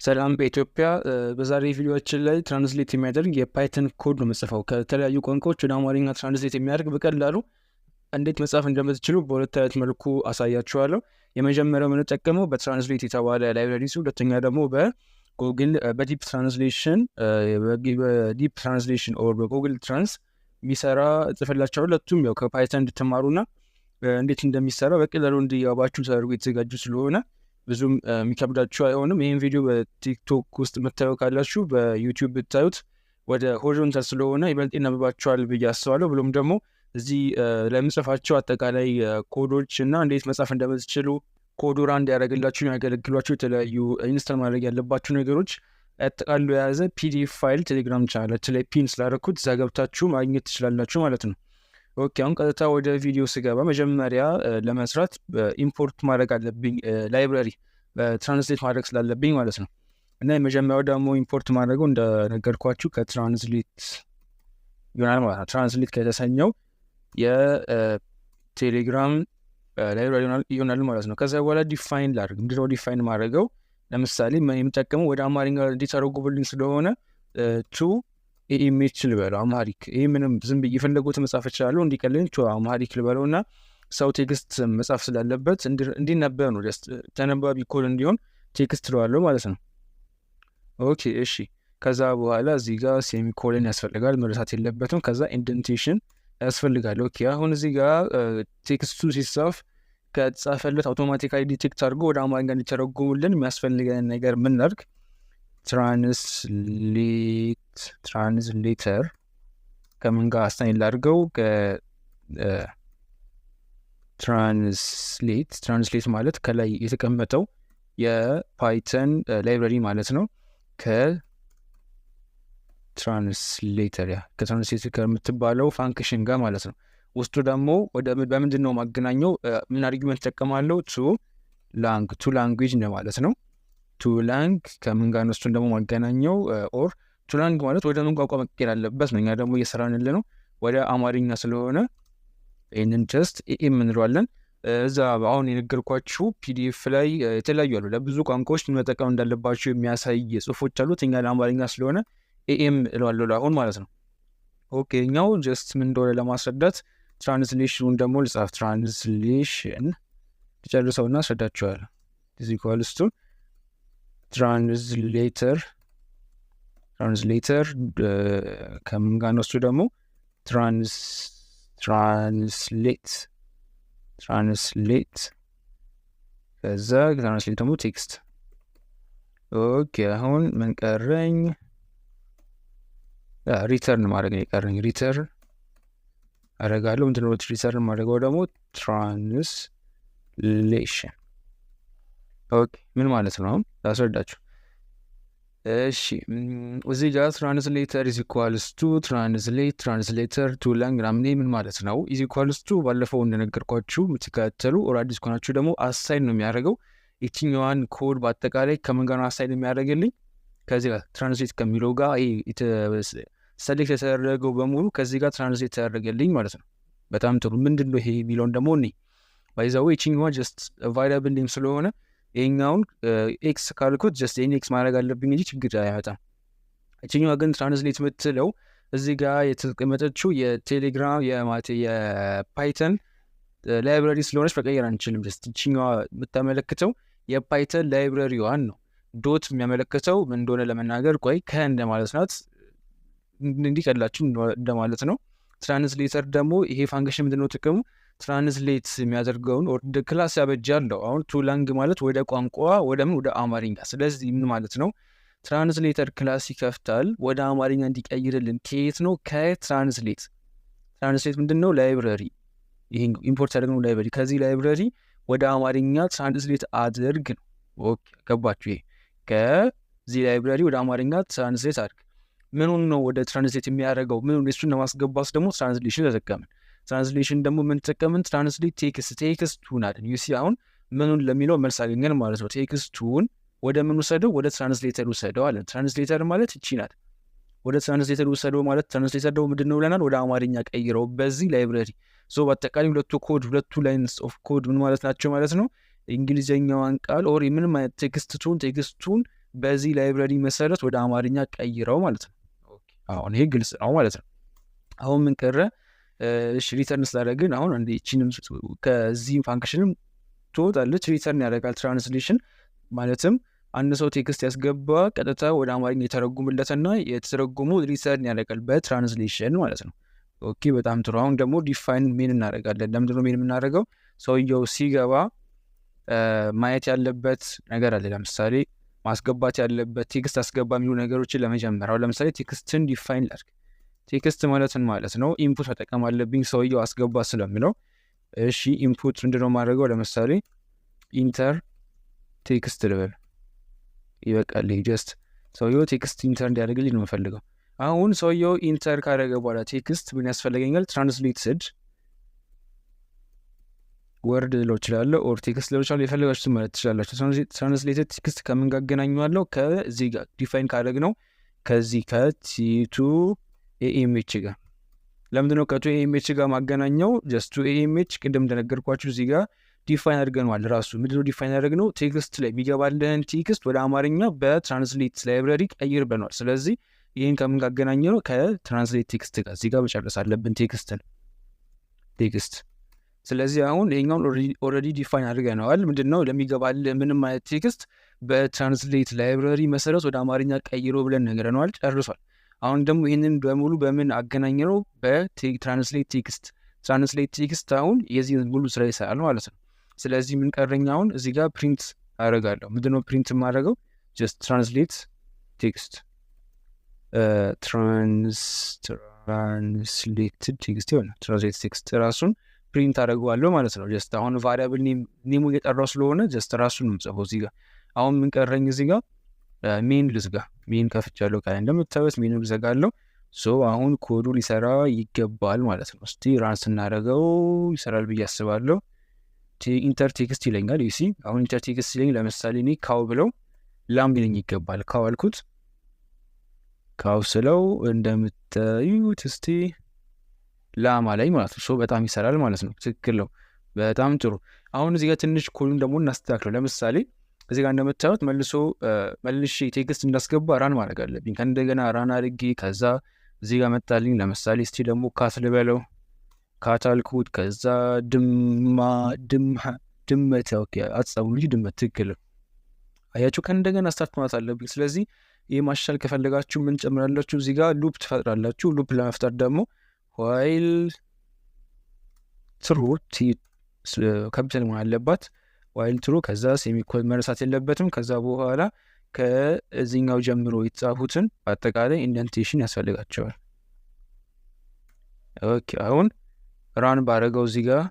ሰላም በኢትዮጵያ በዛሬ ቪዲዮአችን ላይ ትራንስሌት የሚያደርግ የፓይተን ኮድ ነው የምጽፈው። ከተለያዩ ቋንቋዎች ወደ አማርኛ ትራንስሌት የሚያደርግ በቀላሉ እንዴት መጻፍ እንደምትችሉ በሁለት አይነት መልኩ አሳያችኋለሁ። የመጀመሪያው የምንጠቀመው በትራንስሌት የተባለ ላይብራሪ ሲሆን ሁለተኛ ደግሞ በጉግል በዲፕ ትራንስሌሽን ኦር በጉግል ትራንስ የሚሰራ ጽፈላቸው። ሁለቱም ያው ከፓይተን እንድትማሩና እንዴት እንደሚሰራ በቀላሉ እንዲያባችሁ ተደርጎ የተዘጋጁ ስለሆነ ብዙም የሚከብዳችሁ አይሆንም። ይህን ቪዲዮ በቲክቶክ ውስጥ የምታየው ካላችሁ በዩቲዩብ ብታዩት ወደ ሆሪዞንታል ስለሆነ ይበልጥ ይነበባችኋል ብዬ አስባለሁ። ብሎም ደግሞ እዚህ ለምጽፋቸው አጠቃላይ ኮዶች እና እንዴት መጻፍ እንደምትችሉ ኮዱ ራን እንዲያደርግላችሁ ያገለግሏችሁ የተለያዩ ኢንስታል ማድረግ ያለባችሁ ነገሮች አጠቃሎ የያዘ ፒዲኤፍ ፋይል ቴሌግራም ቻናላችን ላይ ፒን ስላደረኩት እዛ ገብታችሁ ማግኘት ትችላላችሁ ማለት ነው። ኦኬ፣ አሁን ቀጥታ ወደ ቪዲዮ ስገባ መጀመሪያ ለመስራት ኢምፖርት ማድረግ አለብኝ ላይብራሪ ትራንስሌት ማድረግ ስላለብኝ ማለት ነው። እና የመጀመሪያው ደግሞ ኢምፖርት ማድረገው እንደነገርኳችሁ ከትራንስሌት ይሆናል ማለት ነው። ትራንስሌት ከተሰኘው የቴሌግራም ላይብራሪ ይሆናል ማለት ነው። ከዛ በኋላ ዲፋይን ላድርግ። ምንድነው ዲፋይን ማድረገው? ለምሳሌ የምጠቀመው ወደ አማርኛ እንዲተረጉምልኝ ስለሆነ ቱ ኢሜጅ ልበለው አማሪክ። ይህ ምንም ዝም ብዬ የፈለጉት መጻፍ እችላለሁ። እንዲቀልኝ አማሪክ ልበለው እና ሰው ቴክስት መጻፍ ስላለበት እንዲነበብ ነው። ተነባቢ ኮድ እንዲሆን ቴክስት ለዋለሁ ማለት ነው። ኦኬ እሺ። ከዛ በኋላ እዚህ ጋር ሴሚኮለን ያስፈልጋል፣ መረሳት የለበትም። ከዛ ኢንደንቴሽን ያስፈልጋል። ኦኬ፣ አሁን እዚህ ጋር ቴክስቱ ሲጻፍ ከተጻፈለት አውቶማቲካሊ ዲቴክት አድርጎ ወደ አማርኛ እንዲተረጉሙልን የሚያስፈልገን ነገር ምን ላድርግ? ትራንስሌተር ከምን ጋር አስታይል ላድርገው? ትራንስሌት ማለት ከላይ የተቀመጠው የፓይተን ላይብራሪ ማለት ነው። ከትራንስሌተር ከምትባለው ፋንክሽን ጋር ማለት ነው። ውስጡ ደግሞ በምንድን ነው ማገናኘው? ምን አርጊመንት ተጠቀማለሁ? ቱ ላንጉዌጅ ነው ማለት ነው። ቱላንግ ከምን ጋር ነው? እሱን ደግሞ ማገናኘው ኦር ቱላንግ ማለት ወደ ምን ቋንቋ መቀየር አለበት ነው። እኛ ደግሞ እየሰራንል ነው ወደ አማርኛ ስለሆነ ይህንን ጀስት ኤኤም እንለዋለን። እዛ አሁን የነገርኳችሁ ፒዲኤፍ ላይ የተለያዩ አሉ። ለብዙ ቋንቋዎች መጠቀም እንዳለባቸው የሚያሳይ ጽሁፎች አሉት። እኛ ለአማርኛ ስለሆነ ኤኤም እለዋለሁ አሁን ማለት ነው። ኦኬ፣ እኛው ጀስት ምን እንደሆነ ለማስረዳት ትራንስሌሽኑን ደግሞ ልጻፍ። ትራንስሌሽን ጨርሰውና አስረዳችኋለሁ። እዚህ ኳልስቱ ትራንስሌተር ከምን ጋር ነው? እሱ ደግሞ ትራንስሌት ከዛ ትራንስሌት ደግሞ ቴክስት። ኦኬ፣ አሁን ምን ቀረኝ? ሪተርን ማድረግ ነው የቀረኝ። ሪተርን አደርጋለሁ። ምንድን ነው ሪተርን ማድረገው? ደግሞ ትራንስሌሽን። ኦኬ፣ ምን ማለት ነው? አሁን ላስረዳችሁ። እሺ፣ እዚህ ጋር ትራንስሌተር ኢዝ ኢኳልስ ቱ ትራንስሌተር ቱ ላንግ ምናምን ምን ማለት ነው? ኢዝ ኢኳልስ ቱ ባለፈው እንደነገርኳችሁ የምትከታተሉ ኦር አዲስ ከሆናችሁ ደግሞ አሳይን ነው የሚያደርገው። የትኛዋን ኮድ በአጠቃላይ ከምን ጋር ነው አሳይን የሚያደርግልኝ? ከዚህ ጋር ትራንስሌት ከሚለው ጋር ሰሌክት የተደረገው በሙሉ ከዚህ ጋር ትራንስሌት ተደረገልኝ ማለት ነው። በጣም ጥሩ። ምንድን ነው ይሄ የሚለውን ደግሞ እኔ ባይዛው የትኛዋ ጀስት ቫሪያብል ኔም ስለሆነ ይሄኛውን ኤክስ ካልኩት ጀስት ይሄን ኤክስ ማድረግ አለብኝ እንጂ ችግር አያመጣም። እችኛዋ ግን ትራንስሌት የምትለው እዚህ ጋር የተቀመጠችው የቴሌግራም የፓይተን ላይብራሪ ስለሆነች መቀየር አንችልም። ጀስት እችኛዋ የምታመለክተው የፓይተን ላይብራሪዋን ነው። ዶት የሚያመለክተው ምን እንደሆነ ለመናገር ቆይ እንደማለት ናት፣ እንዲቀላችሁ እንደማለት ነው። ትራንስሌተር ደግሞ ይሄ ፋንክሽን ምንድነው ጥቅሙ? ትራንስሌት የሚያደርገውን ወደ ክላስ ያበጃለሁ። አሁን ቱላንግ ማለት ወደ ቋንቋ ወደ አማርኛ። ስለዚህ ምን ማለት ነው? ትራንስሌተር ክላስ ይከፍታል ወደ አማርኛ እንዲቀይርልን። ከየት ነው? ከትራንስሌት ምንድን ነው? ላይብራሪ። ይሄ ኢምፖርት ያደረግነው ላይብራሪ፣ ከዚህ ላይብራሪ ወደ አማርኛ ትራንስሌት አድርግ ነው። ኦኬ፣ ገባችሁ? ይሄ ከዚህ ላይብራሪ ወደ አማርኛ ትራንስሌት አድርግ። ምኑን ነው ወደ ትራንስሌት የሚያደርገው? ምኑን? እሱን ለማስገባት ደግሞ ትራንስሌሽን ተጠቀምን። ትራንስሌሽን ደግሞ ምን ተጠቀምን? ትራንስሌት ቴክስቱን አይደል? ዩሲ አሁን ምኑን ለሚለው መልስ አገኘን ማለት ነው። ቴክስቱን ወደ ምን ውሰደው? ወደ ትራንስሌተር ውሰደው አለ። ትራንስሌተር ማለት እቺ ናት። ወደ ትራንስሌተር ውሰደው ማለት ትራንስሌተር ደግሞ ምንድን ነው ብለናል? ወደ አማርኛ ቀይረው በዚህ ላይብራሪ። በአጠቃላይ ሁለቱ ላይንስ ኦፍ ኮድ ምን ማለት ናቸው ማለት ነው? እንግሊዘኛዋን ቃል ኦር ምንም አይነት ቴክስቱን በዚህ ላይብረሪ መሰረት ወደ አማርኛ ቀይረው ማለት ነው። አሁን ይሄ ግልጽ ነው ማለት ነው። አሁን ምን ቀረ? እሺ ሪተርን ስላደረግን አሁን እንደ እቺንም ከዚህ ፋንክሽንም ትወጣለች፣ ሪተርን ያደርጋል ትራንስሌሽን ማለትም አንድ ሰው ቴክስት ያስገባ ቀጥታ ወደ አማርኛ የተረጉምለትና የተረጉመው ሪተርን ያደርጋል በትራንስሌሽን ማለት ነው። ኦኬ በጣም ጥሩ። አሁን ደግሞ ዲፋይን ሜን እናደርጋለን። ለምንድነው ሜን የምናደርገው? ሰውየው ሲገባ ማየት ያለበት ነገር አለ። ለምሳሌ ማስገባት ያለበት ቴክስት አስገባ የሚሉ ነገሮችን ለመጀመሪያው ለምሳሌ ቴክስትን ዲፋይን ላድርግ። ቴክስት ማለትን ማለት ነው ኢንፑት መጠቀም አለብኝ ሰውየው አስገባ ስለሚለው። እሺ ኢንፑት ምንድነው ማድረገው? ለምሳሌ ኢንተር ቴክስት ልበል። ይበቃል። ጀስት ሰውየው ቴክስት ኢንተር እንዲያደርግልኝ ነው የምፈልገው። አሁን ሰውየው ኢንተር ካደረገ በኋላ ቴክስት ምን ያስፈልገኛል? ትራንስሌትድ ወርድ ልለው እችላለሁ፣ ኦር ቴክስት ልለው እችላለሁ። የፈለጋችሁትን ማለት ትችላላችሁ። ትራንስሌትድ ቴክስት ከምን ጋር አገናኘዋለሁ? ከዚህ ጋር ዲፋይን ካደረግነው ከዚህ ከቱ ኤኤምኤች ጋር። ለምንድነው ከቱ ኤኤምኤች ጋር ማገናኘው? ጀስት ቱ ኤኤምኤች ቅድም እንደነገርኳችሁ እዚህ ጋር ዲፋይን አድርገነዋል። ራሱ ምንድነው ዲፋይን ያደርግነው? ቴክስት ላይ የሚገባልን ቴክስት ወደ አማርኛ በትራንስሌት ላይብረሪ ቀይር ብለናል። ስለዚህ ይህን ከምን ጋር አገናኘነው? ከትራንስሌት ቴክስት ጋር እዚህ ጋር መጨረስ አለብን ቴክስት። ስለዚህ አሁን ይሄኛውን ኦልሬዲ ዲፋይን አድርገነዋል። ምንድነው ለሚገባልን ምንም አይነት ቴክስት በትራንስሌት ላይብረሪ መሰረት ወደ አማርኛ ቀይሮ ብለን ነግረነዋል። ጨርሷል። አሁን ደግሞ ይህንን በሙሉ በምን አገናኘነው? በትራንስሌት ቴክስት አሁን የዚህ ሙሉ ስራ ይሰራል ማለት ነው። ስለዚህ ምን ቀረኝ? አሁን እዚህ ጋር ፕሪንት አደርጋለሁ። ምንድነው ፕሪንት የማደርገው? ጀስት ትራንስሌት ቴክስት ትራንስሌትድ ቴክስት ይሆናል። ትራንስሌት ቴክስት ራሱን ፕሪንት አደርገዋለሁ ማለት ነው። ጀስት አሁን ቫሪያብል ኔሙ እየጠራው ስለሆነ ጀስት ራሱን ነው የምጽፈው እዚህ ጋር። አሁን ምን ቀረኝ? እዚህ ጋር ሜን ልዝጋ። ሜን ከፍቻለሁ። ከላይ እንደምታዩት ሜኑ ልዘጋለሁ። አሁን ኮዱ ሊሰራ ይገባል ማለት ነው። እስቲ ራን ስናደርገው ይሰራል ብዬ አስባለሁ። ኢንተር ቴክስት ይለኛል። ዩሲ አሁን ኢንተር ቴክስት ይለኝ። ለምሳሌ እኔ ካው ብለው ላም ሊለኝ ይገባል። ካው አልኩት። ካው ስለው እንደምታዩት እስቲ ላም አለኝ ማለት ነው። በጣም ይሰራል ማለት ነው። ትክክል ነው። በጣም ጥሩ። አሁን እዚህ ጋር ትንሽ ኮዱን ደግሞ እናስተካክለው። ለምሳሌ እዚህ ጋር እንደምታዩት መልሼ ቴክስት እንዳስገባ ራን ማድረግ አለብኝ። ከእንደገና ራን አድርጌ ከዛ እዚህ ጋር መጣልኝ። ለምሳሌ እስቲ ደግሞ ካት ልበለው። ካት አልኩት። ከዛ ድመት አትጻፉ እንጂ ድመት። ትክክል አያችሁ። ከእንደገና ስታርት ማለት አለብኝ። ስለዚህ ይህ ማሻሻል ከፈለጋችሁ ምን ጨምራላችሁ? እዚህ ጋር ሉፕ ትፈጥራላችሁ። ሉፕ ለመፍጠር ደግሞ ዋይል ትሩ ካፒታል መሆን አለባት። ዋይል ትሩ ከዛ ሴሚኮል መረሳት የለበትም። ከዛ በኋላ ከዚህኛው ጀምሮ የተጻፉትን በአጠቃላይ ኢንደንቴሽን ያስፈልጋቸዋል። ኦኬ አሁን ራን ባረገው እዚህ ጋር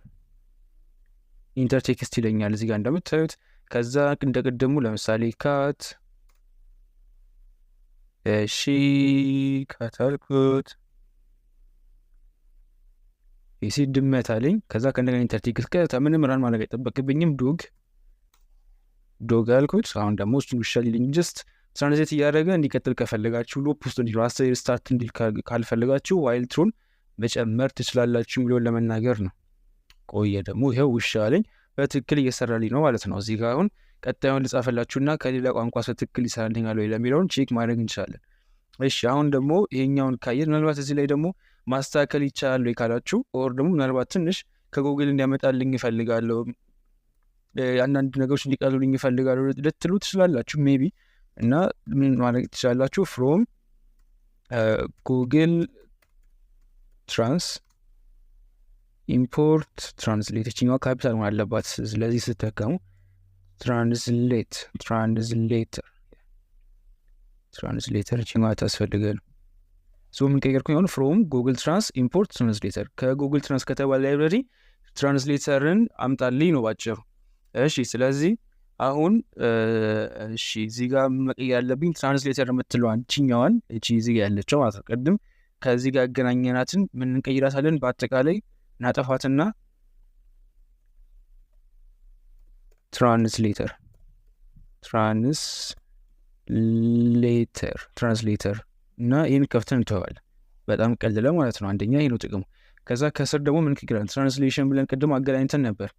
ኢንተር ቴክስት ይለኛል እዚህ ጋር እንደምታዩት። ከዛ እንደቀደሙ ለምሳሌ ካት ካት አልኩት። ይሲ ድመት አለኝ። ከዛ ከእንደገና ኢንተር ቴክስት ከምንም ራን ማድረግ አይጠበቅብኝም። ዶግ አልኩት። አሁን ደግሞ እሱን ውሻል ይልኝ። ጀስት ትራንስሌት እያደረገ እንዲቀጥል ከፈለጋችሁ ሎፕ ውስጥ ራስተ ስታርት እንዲል ካልፈለጋችሁ ዋይል ትሩን መጨመር ትችላላችሁ የሚለውን ለመናገር ነው። ቆየ ደግሞ ይኸው ውሻ አለኝ። በትክክል እየሰራልኝ ነው ማለት ነው። እዚህ ጋር አሁን ቀጣዩን ልጻፈላችሁና ከሌላ ቋንቋ በትክክል ይሰራልኛል ወይ ለሚለውን ቼክ ማድረግ እንችላለን። እሺ አሁን ደግሞ ይሄኛውን ካየን ምናልባት እዚህ ላይ ደግሞ ማስተካከል ይቻላል ወይ ካላችሁ፣ ኦር ደግሞ ምናልባት ትንሽ ከጉግል እንዲያመጣልኝ ይፈልጋለሁ፣ አንዳንድ ነገሮች እንዲቀሉልኝ ይፈልጋለሁ ልትሉ ትችላላችሁ ሜቢ። እና ምን ማድረግ ትችላላችሁ? ፍሮም ጉግል ትራንስ ኢምፖርት ትራንስሌት። እችኛዋ ካፒታል መሆን አለባት። ስለዚህ ስትጠቀሙ ትራንስሌተር እችኛዋ ታስፈልገን። ምን ቀየርኩኝ? አሁን ፍሮም ጉግል ትራንስ ኢምፖርት ትራንስሌተር፣ ከጉግል ትራንስ ከተባለ ላይብረሪ ትራንስሌተርን አምጣልኝ ነው ባጭሩ። እሺ ስለዚህ አሁን እዚህ ጋር መቀየር ያለብኝ ትራንስሌተር የምትለዋን እችኛዋን እዚህ ጋር ያለችው ማለት ነው። ቅድም ከዚህ ጋር ያገናኘናትን ምን እንቀይራታለን? በአጠቃላይ እናጠፋትና ትራንስሌተር እና ይህን ከፍተን እንተዋለን። በጣም ቀልለ ማለት ነው። አንደኛ ይህ ነው ጥቅሙ። ከዛ ከስር ደግሞ ምን እንቀይራለን? ትራንስሌሽን ብለን ቅድም አገናኝተን ነበር።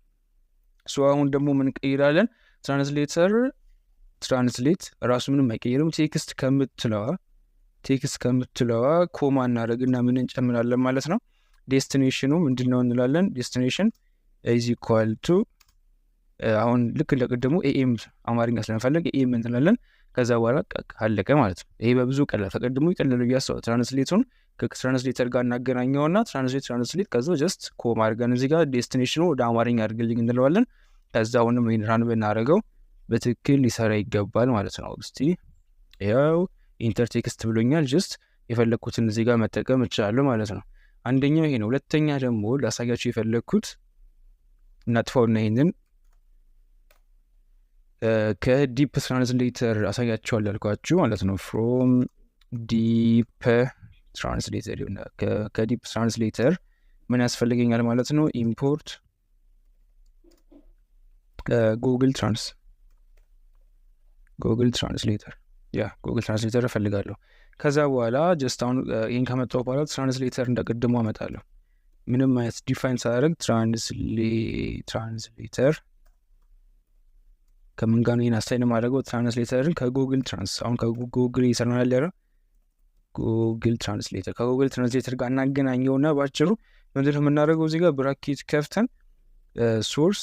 አሁን ደግሞ ምን እንቀይራለን? ትራንስሌተር ትራንስሌት ራሱ ምንም አይቀይርም። ቴክስት ከምትለዋ ኮማ እናደርግና ምን እንጨምራለን ማለት ነው። ዴስቲኔሽኑ ምንድነው እንላለን። ዴስቲኔሽን ኢዝ ኢኳል ቱ አሁን ልክ እንደቀደሙ ኤኤም አማርኛ ስለምፈልግ ኤኤም እንላለን። ከዛ በኋላ አለቀ ማለት ነው። ይሄ በብዙ ቀላል ከቀድሞ ይቀላል ብያስባለሁ። ትራንስሌቱን ከትራንስሌተር ጋር እናገናኘውና ትራንስሌት ከዛ ጀስት ኮማ አድርገን እዚህ ጋር ዴስቲኔሽኑ ወደ አማርኛ አድርግልኝ እንለዋለን። ከዛ አሁንም ይሄን ራን ብናደርገው በትክክል ሊሰራ ይገባል ማለት ነው። እስቲ ያው ኢንተር ቴክስት ብሎኛል። ጀስት የፈለግኩትን እዚህ ጋር መጠቀም እችላለሁ ማለት ነው። አንደኛው ይሄ ነው። ሁለተኛ ደግሞ ላሳያችሁ የፈለግኩት እናጥፋውና ይሄንን ከዲፕ ትራንስሌተር አሳያችኋል ያልኳችሁ ማለት ነው። ፍሮም ዲፕ ትራንስሌተር ከዲፕ ትራንስሌተር ምን ያስፈልገኛል ማለት ነው። ኢምፖርት ጉግል ትራንስሌተር ጉግል ትራንስሌተር እፈልጋለሁ። ከዛ በኋላ ጀስት አሁን ይህን ከመጣሁ በኋላ ትራንስሌተር እንደቀድሞ አመጣለሁ። ምንም አይነት ዲፋይን ሳያደርግ ትራንስሌተር ከምን ጋር ነው ይህን አሳይን ማድረገው? ትራንስሌተርን አሁን ከጉግል ይሰራናል ያለ ጉግል ትራንስሌተር ከጉግል ትራንስሌተር ጋር እናገናኘውና ባጭሩ ምንድን ነው የምናደርገው? እዚህ ጋር ብራኬት ከፍተን ሶርስ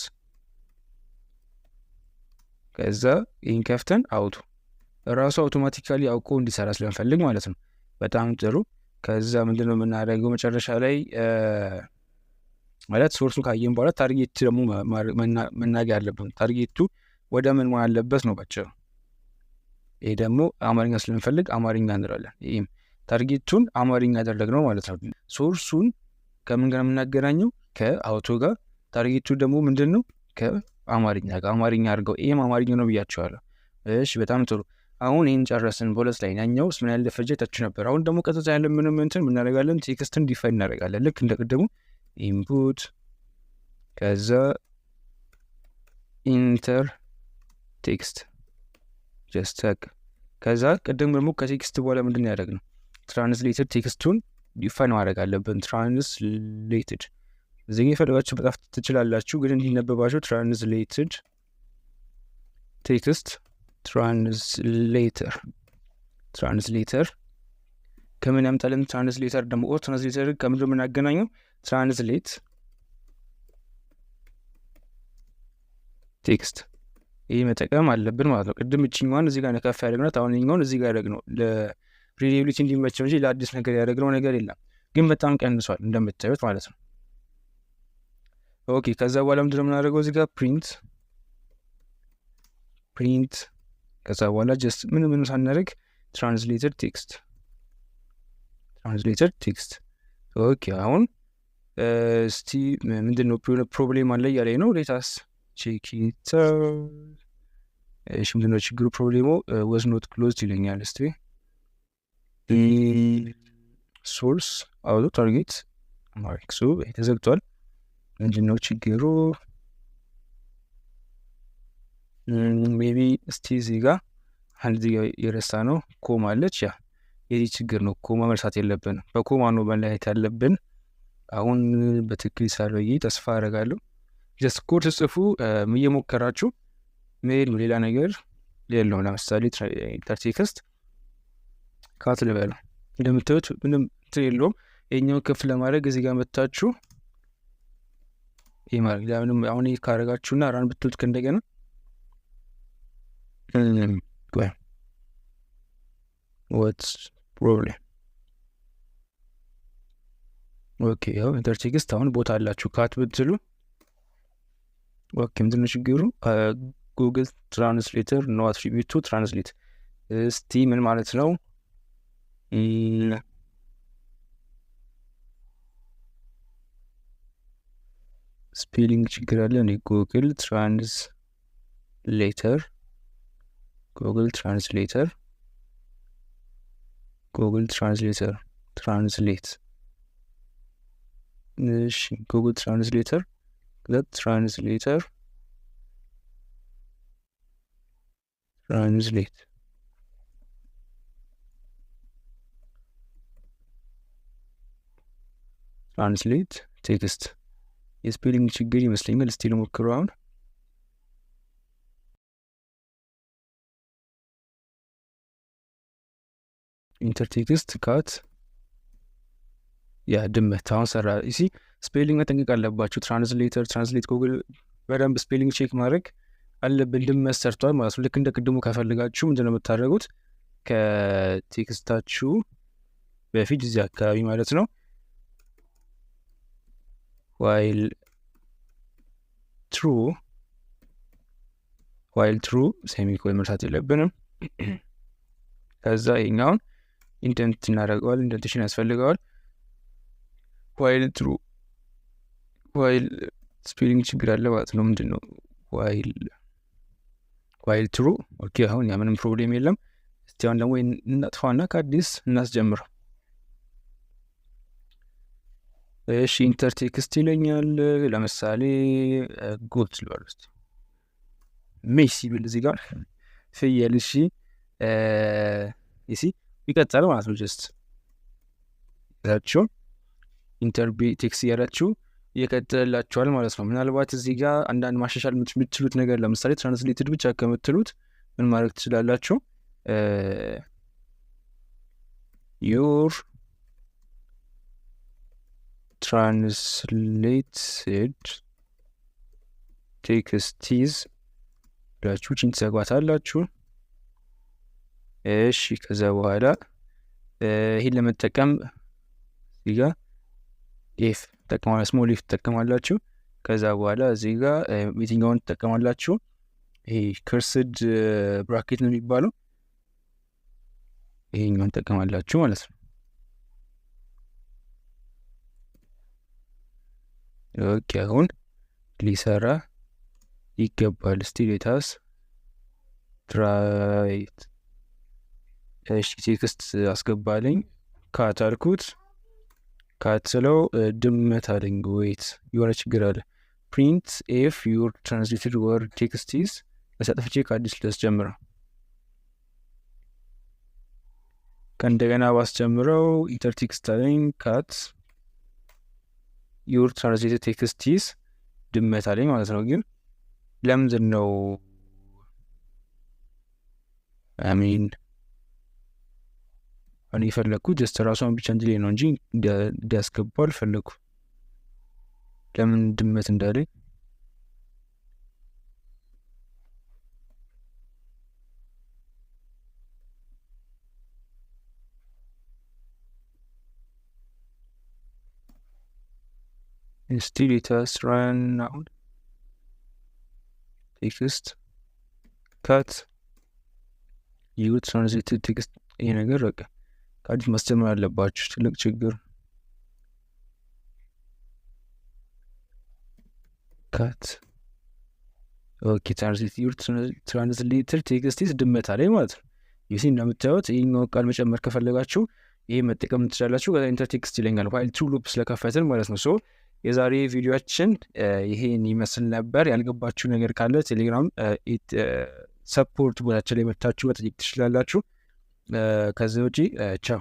ከዛ ይህን ከፍተን ራሱ አውቶማቲካሊ አውቆ እንዲሰራ ስለምፈልግ ማለት ነው። በጣም ጥሩ። ከዛ ምንድን ነው የምናደርገው መጨረሻ ላይ ማለት ሶርሱ ካየን በኋላ ታርጌት ደግሞ መናገር ያለብን ታርጌቱ ወደ ምን መሆን አለበት ነው ባጭሩ። ይሄ ደግሞ አማርኛ ስለምፈልግ አማርኛ እንላለን። ይሄም ታርጌቱን አማርኛ ያደረግነው ማለት ነው። ሶርሱን ከምን ጋር የምናገናኘው? ከአውቶ ጋር። ታርጌቱ ደግሞ ምንድን ነው? ከአማርኛ ጋር። አማርኛ አድርገው። ይሄም አማርኛ ነው ብያቸዋለሁ። እሺ በጣም ጥሩ። አሁን ይህን ጨረስን። በሁለት ላይ ያኛውስ ምን ያህል ፈጀ ታችሁ ነበር። አሁን ደግሞ ቀጥታ ያለ ምንም እንትን እናደርጋለን። ቴክስትን ዲፋይን እናደርጋለን። ልክ እንደቀደሙ ኢንፑት ከዛ ኢንተር ቴክስት ጀስት ከዛ ቅድም ደግሞ ከቴክስት በኋላ ምንድን ነው ያደረግነው? ትራንስሌትድ ቴክስቱን ዲፋይን ማድረግ አለብን። ትራንስሌትድ እዚህ የፈለጋችሁ በጣም ትችላላችሁ፣ ግን እንዲነበባችሁ ትራንስሌትድ ቴክስት ትራንስሌተር ከምን ያምጣልን? ትራንስሌተር ደግሞ ትራንስሌተር ከምንድን ነው የምናገናኘው? ትራንስሌት ቴክስት ይህ መጠቀም አለብን ማለት ነው። ቅድም እችኛዋን እዚህ ጋር ነከፍ ያደረግናት፣ አሁን ኛውን እዚህ ጋር ያደረግነው ለሪዴቢሊቲ እንዲመቸው እንጂ ለአዲስ ነገር ያደረግነው ነገር የለም፣ ግን በጣም ቀንሷል እንደምታዩት ማለት ነው። ኦኬ ከዛ በኋላ ምንድን ነው የምናደርገው? እዚህ ጋር ፕሪንት ከዛ በኋላ ጀስት ምን ሳናደርግ ትራንስሌተድ ቴክስት ኦኬ። አሁን እስቲ ምንድን ነው ፕሮብሌም አለ እያለኝ ነው። ሌታስ ቼክ ኢት። እሺ ምንድን ነው ችግሩ? ፕሮብሌሙ ወዝ ኖት ክሎዝድ ይለኛል። እስቲ ሶርስ አውቶ ታርጌት ማርክሱ ተዘግቷል። ምንድን ነው ችግሩ? ሜቢ እስቲ እዚህ ጋር አንድ የረሳ ነው ኮማ አለች። የዚህ ችግር ነው። ኮማ መርሳት የለብንም። በኮማ ነው መለያየት ያለብን። አሁን በትክክል ይሰራል ብዬ ተስፋ አደርጋለሁ። ጀስት ኮድ ጽፉ እየሞከራችሁ መሄድ ነው። ሌላ ነገር የለውም። ለምሳሌ ኢንተርቴክስት ካት ልበለው እንደምታዩት ምንም እንትን የለውም። ይሄኛው ከፍ ለማድረግ እዚህ ጋር መታችሁ ይሄ ማለት ለምንም አሁን ይሄ ካረጋችሁና ራን ብትሉት ከእንደገና what's problem? ኦኬ ያው ኢንተርቴክስት አሁን ቦታ አላችሁ ካት ብትሉ ኦኬ ምንድን ነው ችግሩ? ጉግል ትራንስሌተር ነው አትሪቢዩት ቱ ትራንስሌት። እስቲ ምን ማለት ነው? ስፔሊንግ ችግር አለ። እኔ ጉግል ትራንስሌተር ትራንስሌት እሺ ጉግል ትራንስሌተር ትራንስሌት ቴክስት የስፔሊንግ ችግር ይመስለኛል። እስቲ ልሞክረው አሁን ኢንተርቴክስት ካት ያ ድመት አሁን ሰራ። እሺ ስፔሊንግ መጠንቀቅ አለባችሁ። ትራንስሌት ጉግል በደንብ ስፔሊንግ ቼክ ማድረግ አለብን። ድመት ሰርቷል ማለት ነው። ልክ እንደ ቅድሙ ከፈልጋችሁ ምንድነው የምታደርጉት? ከቴክስታችሁ በፊት እዚህ አካባቢ ማለት ነው ዋይል ትሩ ሴሚኮሎን መርሳት የለብንም። ከዛ ይሄኛውን ኢንደንት እናደርገዋል። ኢንደንቴሽን ያስፈልገዋል። ዋይል ስፔሊንግ ችግር አለ ማለት ነው። ምንድን ነው ዋይል ትሩ። ኦኬ አሁን ያ ምንም ፕሮብሌም የለም። እስቲ አሁን ደግሞ እናጥፋና ከአዲስ እናስጀምረው። እሺ ኢንተርቴክስት ይለኛል። ለምሳሌ ጎት ልበል ውስጥ ሜሲ ብል እዚህ ጋር ፍየል። እሺ ይሲ ይቀጥላል ማለት ነው። ጀስት ያላችሁ ቴክስት እያላችሁ ይቀጥላችኋል ማለት ነው። ምናልባት እዚህ ጋር አንዳንድ ማሻሻል የምትችሉት ነገር ለምሳሌ ትራንስሌትድ ብቻ ከምትሉት ምን ማድረግ ትችላላችሁ? ዩር ትራንስሌትድ ቴክስቲዝ ብላችሁ ቺን ትዘጓታላችሁ። እሺ ከዛ በኋላ ይህን ለመጠቀም እዚህ ጋር ኤፍ ተጠቀማላ ስሞል ኤፍ ትጠቀማላችሁ። ከዛ በኋላ እዚህ ጋር የትኛውን ትጠቀማላችሁ? ይሄ ከርስድ ብራኬት ነው የሚባለው። ይሄኛውን ትጠቀማላችሁ ማለት ነው። ኦኬ አሁን ሊሰራ ይገባል። እስቲ ሌታስ ትራይት። እሺ ቴክስት አስገባልኝ። ካት አልኩት። ካት ስለው ድመት አለኝ። ዌይት የሆነ ችግር አለ። ፕሪንት ኤፍ ዩር ትራንስሌትድ ወርድ ቴክስት ኢዝ ለሰጥፍቼ ከአዲስ ልስጀምረው። ከእንደገና ባስጀምረው ኢንተርቴክስት አለኝ። ካት ዩር ትራንስሌትድ ቴክስት ኢዝ ድመት አለኝ ማለት ነው። ግን ለምንድን ነው አሚን እኔ የፈለግኩት ጀስት ራሷን ብቻ እንዲህ ነው እንጂ እንዲያስገባው አልፈለግኩ። ለምን ድመት እንዳለኝ እስቲ ሌታስ ራን አሁን ቴክስት ካት ዩር ትራንስሌትድ ቴክስት። ይሄ ነገር በቃ ከአዲስ ማስጀመር አለባችሁ። ትልቅ ችግር። ካት ኦኬ ትራንስሌትድ ቴክስት ኢዝ ድመት አለኝ ማለት ነው። ይህ እንደምታዩት ይህኛው ቃል መጨመር ከፈለጋችሁ ይሄ መጠቀም ትችላላችሁ። ከዛ ኢንተርቴክስት ይለኛል ዋይል ትሩ ሉፕ ስለከፈትን ማለት ነው። ሶ የዛሬ ቪዲዮችን ይሄን ይመስል ነበር። ያልገባችሁ ነገር ካለ ቴሌግራም ሰፖርት ቦታችን ላይ መጥታችሁ መጠየቅ ትችላላችሁ። ከዚህ ውጪ ቻው።